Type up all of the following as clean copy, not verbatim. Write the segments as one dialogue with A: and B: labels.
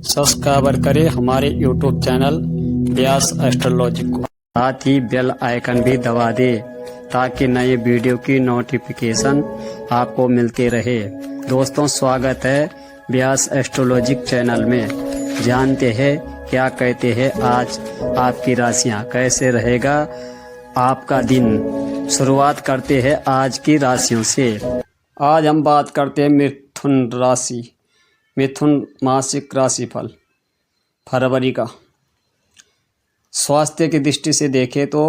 A: Subscriber करें हमारे YouTube channel व्यास astrology को। साथ ही बेल आइकन भी दबा दे ताकि नए वीडियो की नोटिफिकेशन आपको मिलती रहे। दोस्तों, स्वागत है व्यास एस्ट्रोलॉजी चैनल में। जानते हैं क्या कहते हैं आज आपकी राशियां, कैसे रहेगा आपका दिन। शुरुआत करते हैं आज की राशियों से। आज हम बात करते हैं मिथुन राशि, मिथुन मासिक राशिफल फरवरी का। स्वास्थ्य की दृष्टि से देखें तो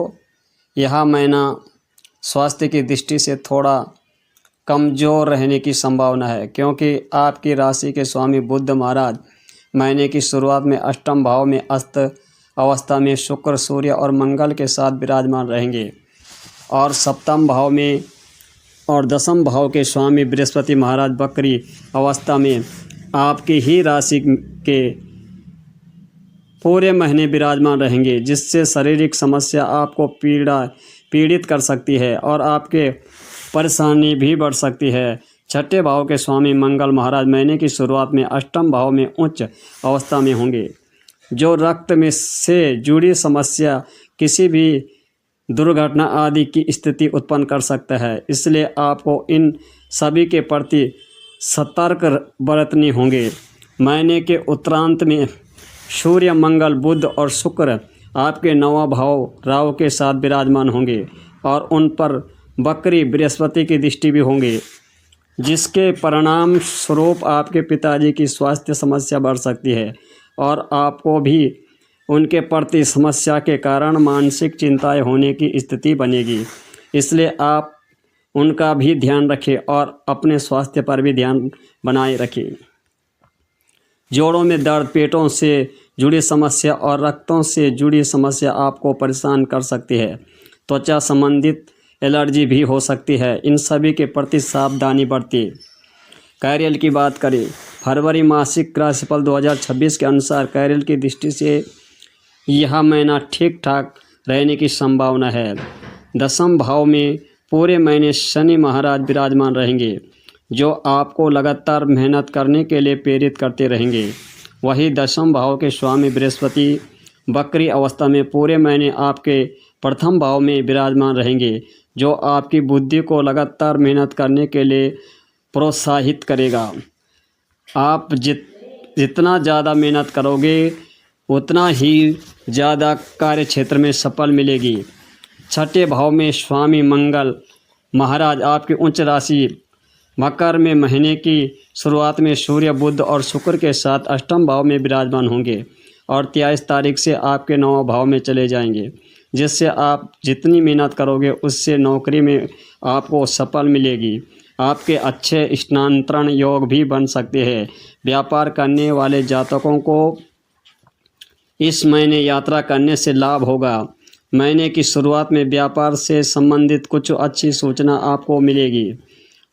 A: यह महीना स्वास्थ्य की दृष्टि से थोड़ा कमज़ोर रहने की संभावना है, क्योंकि आपकी राशि के स्वामी बुध महाराज महीने की शुरुआत में अष्टम भाव में अस्त अवस्था में शुक्र, सूर्य और मंगल के साथ विराजमान रहेंगे और सप्तम भाव में और दसम भाव के स्वामी बृहस्पति महाराज बकरी अवस्था में आपकी ही राशि के पूरे महीने विराजमान रहेंगे, जिससे शारीरिक समस्या आपको पीड़ित कर सकती है और आपके परेशानी भी बढ़ सकती है। छठे भाव के स्वामी मंगल महाराज महीने की शुरुआत में अष्टम भाव में उच्च अवस्था में होंगे, जो रक्त में से जुड़ी समस्या, किसी भी दुर्घटना आदि की स्थिति उत्पन्न कर सकता है। इसलिए आपको इन सभी के प्रति सतर्क बरतनी होंगे। महीने के उत्तरांत में सूर्य, मंगल, बुध और शुक्र आपके नौवां भाव राहु के साथ विराजमान होंगे और उन पर बकरी बृहस्पति की दृष्टि भी होंगे, जिसके परिणाम स्वरूप आपके पिताजी की स्वास्थ्य समस्या बढ़ सकती है और आपको भी उनके प्रति समस्या के कारण मानसिक चिंताएं होने की स्थिति बनेगी। इसलिए आप उनका भी ध्यान रखें और अपने स्वास्थ्य पर भी ध्यान बनाए रखें। जोड़ों में दर्द, पेटों से जुड़ी समस्या और रक्तों से जुड़ी समस्या आपको परेशान कर सकती है। त्वचा संबंधित एलर्जी भी हो सकती है। इन सभी के प्रति सावधानी बरतें। कैरियर की बात करें, फरवरी मासिक राशिफल 2026 के अनुसार कैरियर की दृष्टि से यह महीना ठीक ठाक रहने की संभावना है। दसम भाव में पूरे महीने शनि महाराज विराजमान रहेंगे, जो आपको लगातार मेहनत करने के लिए प्रेरित करते रहेंगे। वही दसम भाव के स्वामी बृहस्पति बकरी अवस्था में पूरे महीने आपके प्रथम भाव में विराजमान रहेंगे, जो आपकी बुद्धि को लगातार मेहनत करने के लिए प्रोत्साहित करेगा। आप जितना ज़्यादा मेहनत करोगे उतना ही ज़्यादा कार्य क्षेत्र में सफल मिलेगी। छठे भाव में स्वामी मंगल महाराज आपकी उच्च राशि मकर में महीने की शुरुआत में सूर्य, बुध और शुक्र के साथ अष्टम भाव में विराजमान होंगे और 23 तारीख से आपके नौवें भाव में चले जाएंगे, जिससे आप जितनी मेहनत करोगे उससे नौकरी में आपको सफल मिलेगी। आपके अच्छे स्थानांतरण योग भी बन सकते हैं। व्यापार करने वाले जातकों को इस महीने यात्रा करने से लाभ होगा। महीने की शुरुआत में व्यापार से संबंधित कुछ अच्छी सूचना आपको मिलेगी,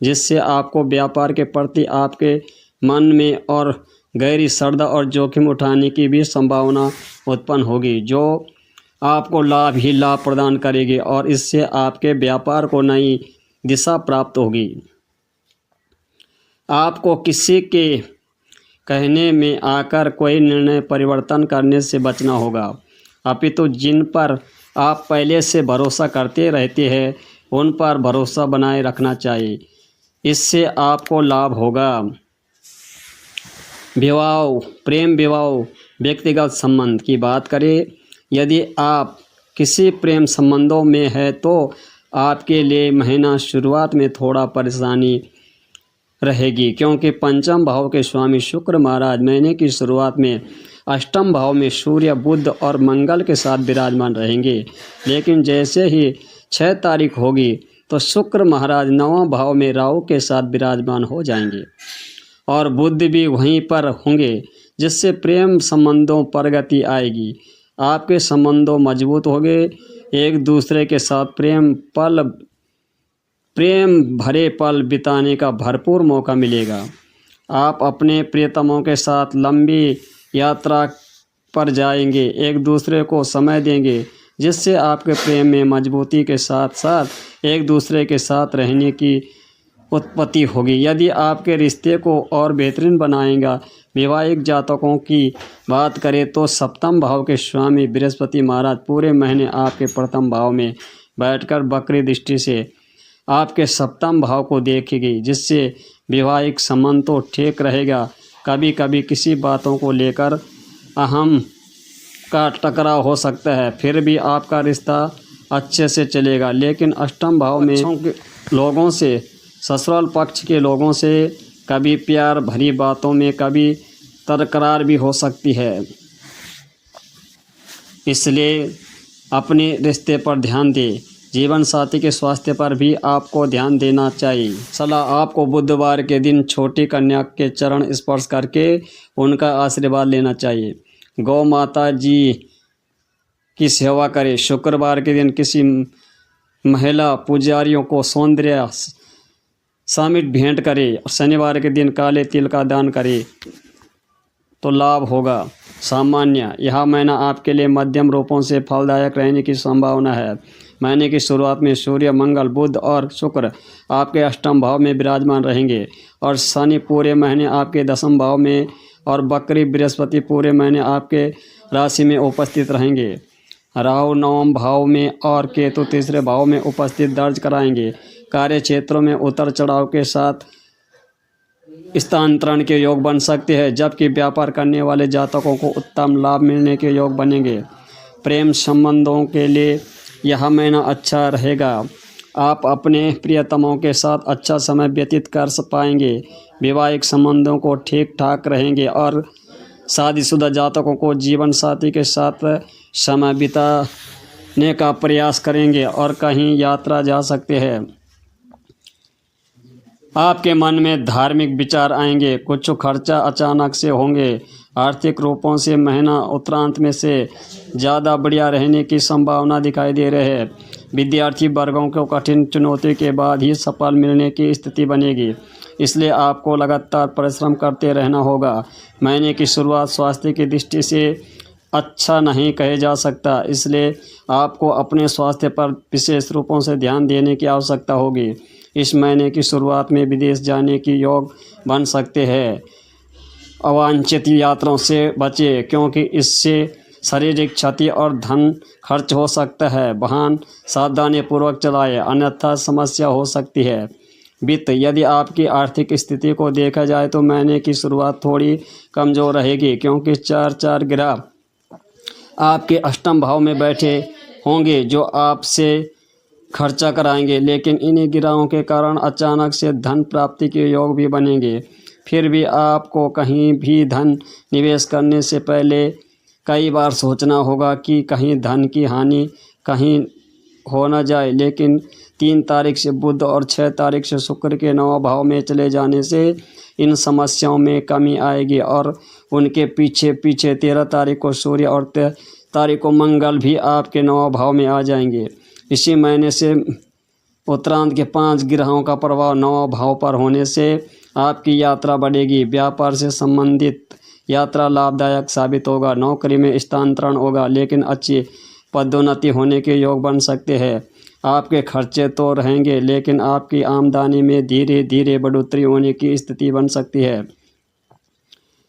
A: जिससे आपको व्यापार के प्रति आपके मन में और गहरी श्रद्धा और जोखिम उठाने की भी संभावना उत्पन्न होगी, जो आपको लाभ ही लाभ प्रदान करेगी और इससे आपके व्यापार को नई दिशा प्राप्त होगी। आपको किसी के कहने में आकर कोई निर्णय परिवर्तन करने से बचना होगा, अपितु जिन पर आप पहले से भरोसा करते रहते हैं उन पर भरोसा बनाए रखना चाहिए। इससे आपको लाभ होगा। विवाह, प्रेम विवाह, व्यक्तिगत संबंध की बात करें, यदि आप किसी प्रेम संबंधों में है तो आपके लिए महीना शुरुआत में थोड़ा परेशानी रहेगी, क्योंकि पंचम भाव के स्वामी शुक्र महाराज महीने की शुरुआत में अष्टम भाव में सूर्य, बुध और मंगल के साथ विराजमान रहेंगे। लेकिन जैसे ही 6 तारीख होगी तो शुक्र महाराज नौवें भाव में राहु के साथ विराजमान हो जाएंगे और बुध भी वहीं पर होंगे, जिससे प्रेम संबंधों पर गति आएगी। आपके संबंधों मजबूत होंगे। एक दूसरे के साथ प्रेम भरे पल बिताने का भरपूर मौका मिलेगा। आप अपने प्रियतमों के साथ लंबी यात्रा पर जाएंगे, एक दूसरे को समय देंगे, जिससे आपके प्रेम में मजबूती के साथ साथ एक दूसरे के साथ रहने की उत्पत्ति होगी। यदि आपके रिश्ते को और बेहतरीन बनाएगा विवाहिक जातकों की बात करें तो सप्तम भाव के स्वामी बृहस्पति महाराज पूरे महीने आपके प्रथम भाव में बैठकर वक्री दृष्टि से आपके सप्तम भाव को देखेगी, जिससे वैवाहिक संबंध तो ठीक रहेगा। कभी कभी किसी बातों को लेकर अहम का टकराव हो सकता है, फिर भी आपका रिश्ता अच्छे से चलेगा। लेकिन अष्टम भाव में लोगों से, ससुराल पक्ष के लोगों से कभी प्यार भरी बातों में कभी तकरार भी हो सकती है, इसलिए अपने रिश्ते पर ध्यान दें। जीवन साथी के स्वास्थ्य पर भी आपको ध्यान देना चाहिए। सलाह, आपको बुधवार के दिन छोटी कन्या के चरण स्पर्श करके उनका आशीर्वाद लेना चाहिए। गौ माता जी की सेवा करें। शुक्रवार के दिन किसी महिला पुजारियों को सौंदर्य सामिट भेंट करें। शनिवार के दिन काले तिल का दान करें तो लाभ होगा। सामान्य, यह महीना आपके लिए मध्यम रूपों से फलदायक रहने की संभावना है। महीने की शुरुआत में सूर्य, मंगल, बुध और शुक्र आपके अष्टम भाव में विराजमान रहेंगे और शनि पूरे महीने आपके दसम भाव में और वक्री बृहस्पति पूरे महीने आपके राशि में उपस्थित रहेंगे। राहु नवम भाव में और केतु तीसरे भाव में उपस्थित दर्ज कराएंगे। कार्य क्षेत्रों में उतर चढ़ाव के साथ स्थानांतरण के योग बन सकते हैं, जबकि व्यापार करने वाले जातकों को उत्तम लाभ मिलने के योग बनेंगे। प्रेम संबंधों के लिए यह महीना अच्छा रहेगा। आप अपने प्रियतमों के साथ अच्छा समय व्यतीत कर पाएंगे। वैवाहिक संबंधों को ठीक ठाक रहेंगे और शादीशुदा जातकों को जीवन साथी के साथ समय बिताने का प्रयास करेंगे और कहीं यात्रा जा सकते हैं। आपके मन में धार्मिक विचार आएंगे। कुछ खर्चा अचानक से होंगे। आर्थिक रूपों से महीना उत्तरांत में से ज़्यादा बढ़िया रहने की संभावना दिखाई दे रही है। विद्यार्थी वर्गों को कठिन चुनौती के बाद ही सफल मिलने की स्थिति बनेगी, इसलिए आपको लगातार परिश्रम करते रहना होगा। महीने की शुरुआत स्वास्थ्य की दृष्टि से अच्छा नहीं कहे जा सकता, इसलिए आपको अपने स्वास्थ्य पर विशेष रूपों से ध्यान देने की आवश्यकता होगी। इस महीने की शुरुआत में विदेश जाने की योग बन सकते हैं। अवांछित यात्राओं से बचें, क्योंकि इससे शारीरिक क्षति और धन खर्च हो सकता है। वाहन सावधानीपूर्वक चलाएं, अन्यथा समस्या हो सकती है। वित्त, यदि आपकी आर्थिक स्थिति को देखा जाए तो महीने की शुरुआत थोड़ी कमज़ोर रहेगी, क्योंकि चार ग्रह आपके अष्टम भाव में बैठे होंगे जो आपसे खर्चा कराएंगे, लेकिन इन्हीं ग्रहों के कारण अचानक से धन प्राप्ति के योग भी बनेंगे। फिर भी आपको कहीं भी धन निवेश करने से पहले कई बार सोचना होगा कि कहीं धन की हानि कहीं हो न जाए। लेकिन 3 तारीख से बुध और 6 तारीख से शुक्र के 9 भाव में चले जाने से इन समस्याओं में कमी आएगी और उनके पीछे 13 तारीख को सूर्य और 13 तारीख को मंगल भी आपके 9 भाव में आ जाएंगे। इसी महीने से उत्तरायण के 5 ग्रहों का प्रभाव 9 भाव पर होने से आपकी यात्रा बढ़ेगी। व्यापार से संबंधित यात्रा लाभदायक साबित होगा। नौकरी में स्थानांतरण होगा, लेकिन अच्छी पदोन्नति होने के योग बन सकते हैं। आपके खर्चे तो रहेंगे, लेकिन आपकी आमदनी में धीरे धीरे बढ़ोतरी होने की स्थिति बन सकती है।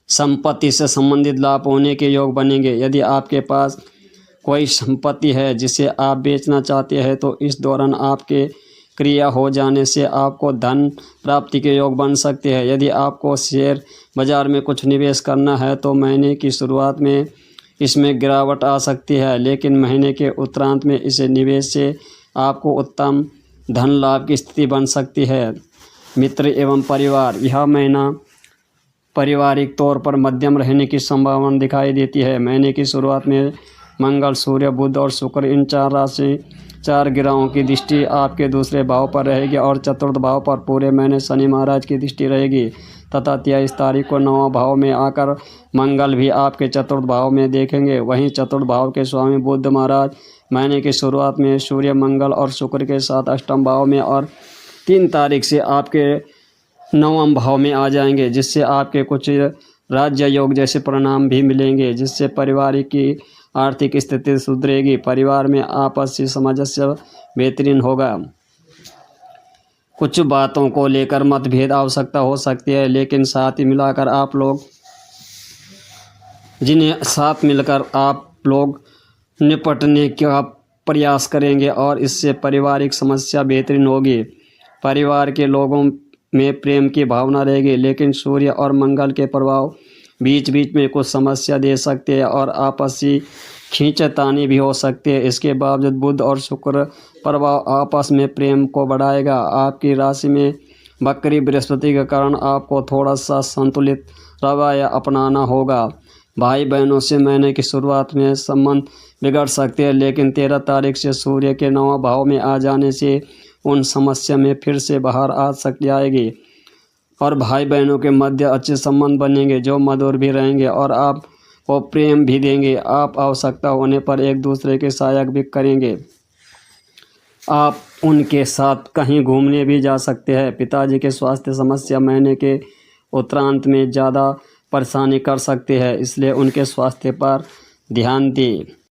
A: संपत्ति से संबंधित लाभ होने के योग बनेंगे। यदि आपके पास कोई संपत्ति है जिसे आप बेचना चाहते हैं तो इस दौरान आपके क्रिया हो जाने से आपको धन प्राप्ति के योग बन सकते हैं। यदि आपको शेयर बाजार में कुछ निवेश करना है तो महीने की शुरुआत में इसमें गिरावट आ सकती है, लेकिन महीने के उत्तरांत में इसे निवेश से आपको उत्तम धन लाभ की स्थिति बन सकती है। मित्र एवं परिवार, यह महीना पारिवारिक तौर पर मध्यम रहने की संभावना दिखाई देती है। महीने की शुरुआत में मंगल, सूर्य, बुध और शुक्र इन 4 ग्रहों की दृष्टि आपके दूसरे भाव पर रहेगी और चतुर्थ भाव पर पूरे महीने शनि महाराज की दृष्टि रहेगी तथा 23 तारीख को 9 भाव में आकर मंगल भी आपके चतुर्थ भाव में देखेंगे। वहीं चतुर्थ भाव के स्वामी बुध महाराज महीने की शुरुआत में सूर्य, मंगल और शुक्र के साथ अष्टम भाव में और 3 तारीख से आपके 9वें भाव में आ जाएंगे, जिससे आपके कुछ राज्य योग जैसे परिणाम भी मिलेंगे, जिससे परिवार की आर्थिक स्थिति सुधरेगी। परिवार में आपसी सामंजस्य बेहतरीन होगा। कुछ बातों को लेकर मतभेद आवश्यकता हो सकती है, लेकिन साथ ही मिलाकर आप लोग जिन्हें साथ मिलकर आप लोग निपटने का प्रयास करेंगे और इससे पारिवारिक समस्या बेहतरीन होगी। परिवार के लोगों में प्रेम की भावना रहेगी, लेकिन सूर्य और मंगल के प्रभाव बीच बीच में कुछ समस्या दे सकते हैं और आपसी खींचतानी भी हो सकती है। इसके बावजूद बुध और शुक्र प्रभाव आपस में प्रेम को बढ़ाएगा। आपकी राशि में वक्री बृहस्पति के कारण आपको थोड़ा सा संतुलित रवैया अपनाना होगा। भाई बहनों से महीने की शुरुआत में संबंध बिगड़ सकते हैं, लेकिन 13 तारीख से सूर्य के 9वें भाव में आ जाने से उन समस्या में फिर से बाहर आ जाएगी और भाई बहनों के मध्य अच्छे संबंध बनेंगे जो मधुर भी रहेंगे और आप को प्रेम भी देंगे। आप आवश्यकता होने पर एक दूसरे के सहायक भी करेंगे। आप उनके साथ कहीं घूमने भी जा सकते हैं। पिताजी के स्वास्थ्य समस्या महीने के उत्तरांत में ज़्यादा परेशानी कर सकते हैं, इसलिए उनके स्वास्थ्य पर ध्यान दें।